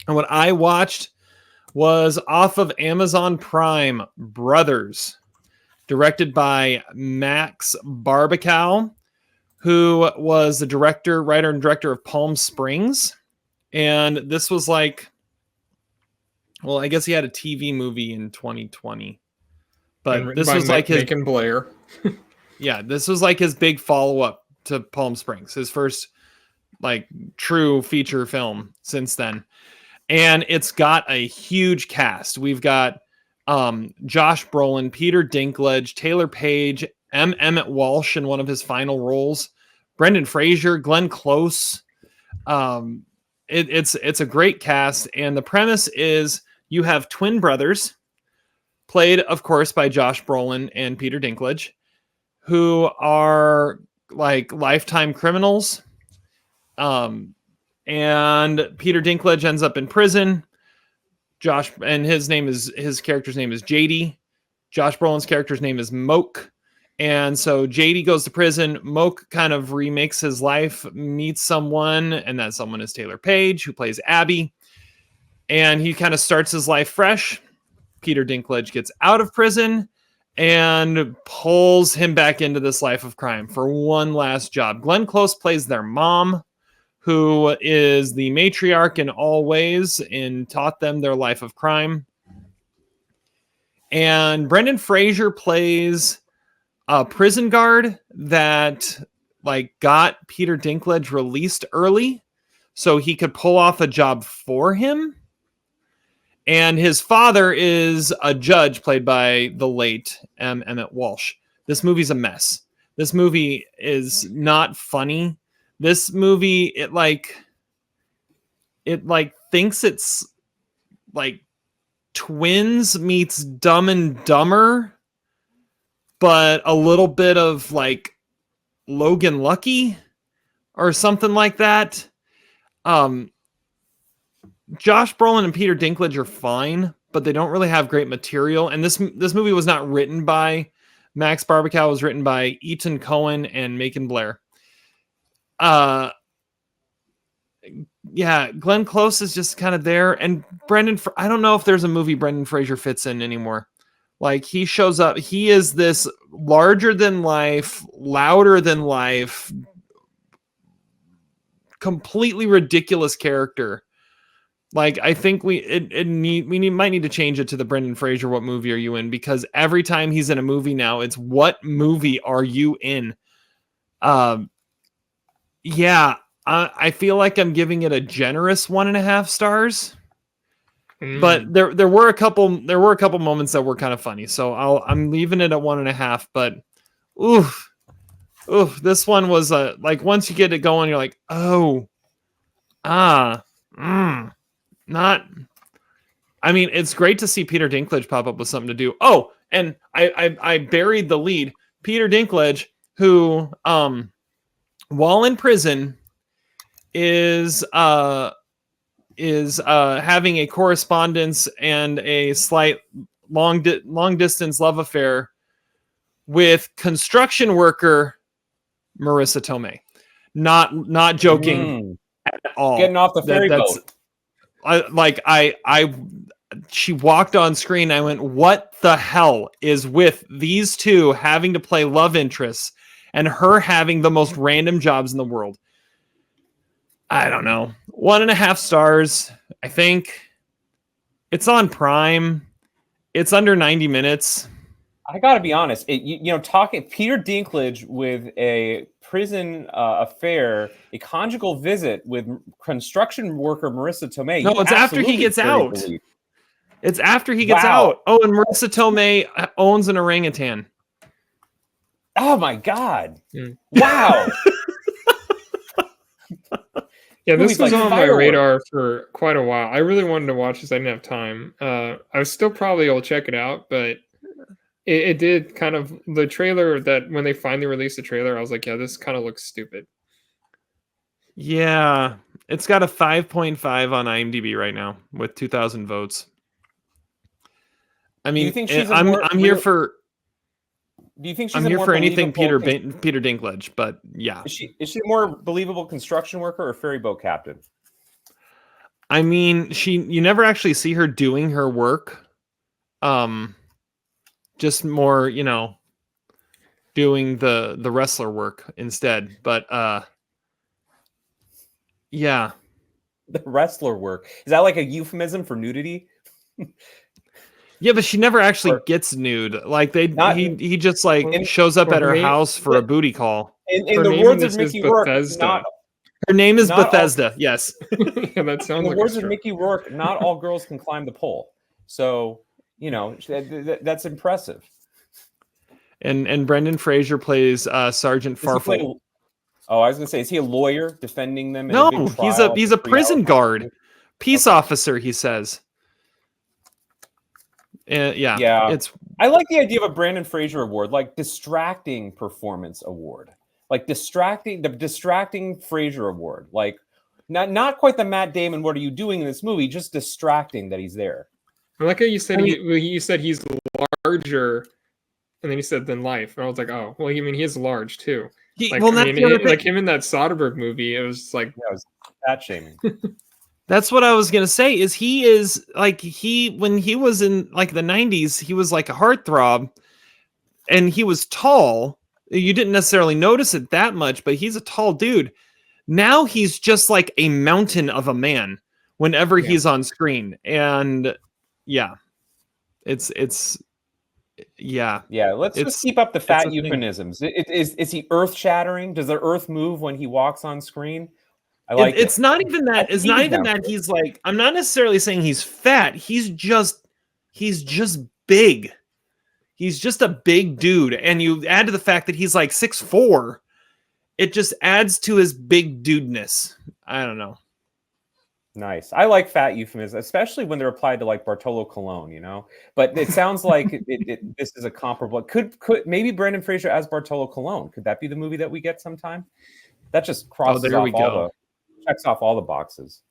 And what I watched was off of Amazon Prime, Brothers, directed by Max Barbakow, who was the director, writer, and director of Palm Springs. And this was like, well, I guess he had a TV movie in 2020, but this was like his Macon Blair. Yeah, this was like his big follow-up to Palm Springs, his first like true feature film since then. And it's got a huge cast. We've got Josh Brolin, Peter Dinklage, Taylour Page, Emmett Walsh in one of his final roles, Brendan Fraser, Glenn Close. It's a great cast, and the premise is you have twin brothers, played, of course, by Josh Brolin and Peter Dinklage, who are like lifetime criminals. And Peter Dinklage ends up in prison. His character's name is JD. Josh Brolin's character's name is Moke. And so JD goes to prison. Moke kind of remakes his life, meets someone, and that someone is Taylour Page, who plays Abby. And he kind of starts his life fresh. Peter Dinklage gets out of prison and pulls him back into this life of crime for one last job. Glenn Close plays their mom, who is the matriarch in all ways and taught them their life of crime. And Brendan Fraser plays a prison guard that like got Peter Dinklage released early so he could pull off a job for him. And his father is a judge played by the late Emmett Walsh. This movie's a mess. This movie is not funny. This movie, it thinks it's like Twins meets Dumb and Dumber, but a little bit of like Logan Lucky or something like that. Josh Brolin and Peter Dinklage are fine, but they don't really have great material. And this movie was not written by Max Barbakow. It was written by Ethan Cohen and Macon Blair. Yeah, Glenn Close is just kind of there. And I don't know if there's a movie Brendan Fraser fits in anymore. Like, he shows up. He is this larger than life, louder than life, completely ridiculous character. Like, I think we might need to change it to the Brendan Fraser, what movie are you in? Because every time he's in a movie now, it's what movie are you in? Yeah, I feel like I'm giving it a generous 1.5 stars. But there were a couple moments that were kind of funny. So I'm leaving it at 1.5, but oof, this one was like, once you get it going, you're like, not. I mean, it's great to see Peter Dinklage pop up with something to do. Oh, and I buried the lead. Peter Dinklage, who while in prison is having a correspondence and a slight long distance love affair with construction worker Marissa Tomei. Not joking at all. Getting off the ferry boat. She walked on screen. I went, what the hell is with these two having to play love interests and her having the most random jobs in the world? I don't know. 1.5 stars. I think it's on Prime. It's under 90 minutes. I gotta be honest. Talking Peter Dinklage with a prison affair, a conjugal visit with construction worker Marissa Tomei. No, it's after he gets out. It's after he gets out. Oh, and Marissa Tomei owns an orangutan. Oh my God! Wow. Yeah, this was on my radar for quite a while. I really wanted to watch this. I didn't have time. I was still probably will check it out, but it did kind of, the trailer, that when they finally released the trailer, I was like, yeah, this kind of looks stupid. Yeah, it's got a 5.5 on IMDb right now with 2,000 votes. I mean, do you think she's I'm here for. Do you think she's I'm here for anything Peter Dinklage, but yeah. Is she a more believable construction worker or ferry boat captain? I mean, you never actually see her doing her work. Just more, doing the wrestler work instead. But yeah. The wrestler work. Is that like a euphemism for nudity? Yeah, but she never actually gets nude. Like he just like shows up at her house for a booty call. In the words of Mickey Rourke, her name is Bethesda. Yes. Yeah, that sounds in the like words of Mickey Rourke, not all girls can climb the pole. So, that's impressive. And Brendan Fraser plays Sergeant Farfel. I was gonna say, is he a lawyer defending them? No, he's a prison guard, peace officer. He says. Yeah. I like the idea of a Brandon Fraser award, like distracting performance award, like distracting Fraser award, like not quite the Matt Damon. What are you doing in this movie? Just distracting that he's there. I like how you said you said he's larger, and then you said than life, and I was like, oh, well, he is large too. Like him in that Soderbergh movie, it was like it was fat shaming. That's what I was gonna say. Is he is like when he was in like the 90s, he was like a heartthrob, and he was tall. You didn't necessarily notice it that much, but he's a tall dude. Now he's just like a mountain of a man whenever he's on screen, and it's. Let's just keep up the fat euphemisms. Is he earth shattering? Does the earth move when he walks on screen? It's not even that. It's not even that he's like. I'm not necessarily saying he's fat. He's just big. He's just a big dude, and you add to the fact that he's like 6'4", it just adds to his big dudeness. I don't know. Nice. I like fat euphemisms, especially when they're applied to like Bartolo Colon, But it sounds like this is a comparable. Could maybe Brendan Fraser as Bartolo Colon? Could that be the movie that we get sometime? That just checks off all the boxes.